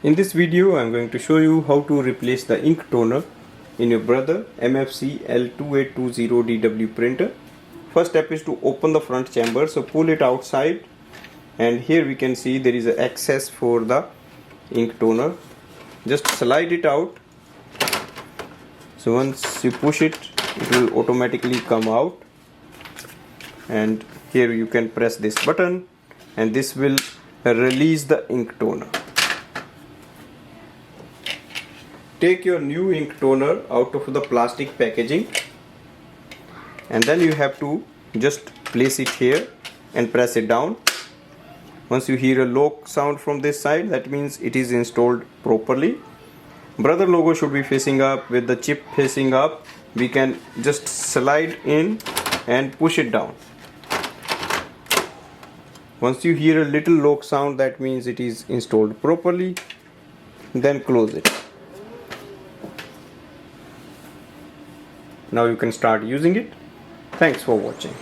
In this video, I am going to show you how to replace the ink toner in your Brother MFC-L2820dw printer. First step is to open the front chamber, so pull it outside, and here we can see there is an access for the ink toner. Just slide it out. So once you push it, it will automatically come out, and here you can press this button and this will release the ink toner. Take your new ink toner out of the plastic packaging, and then you have to just place it here and press it down. Once you hear a lock sound from this side, that means it is installed properly. Brother logo should be facing up. With the chip facing up, we can just slide in and push it down. Once you hear a little lock sound, that means it is installed properly. Then close it. Now you can start using it. Thanks for watching.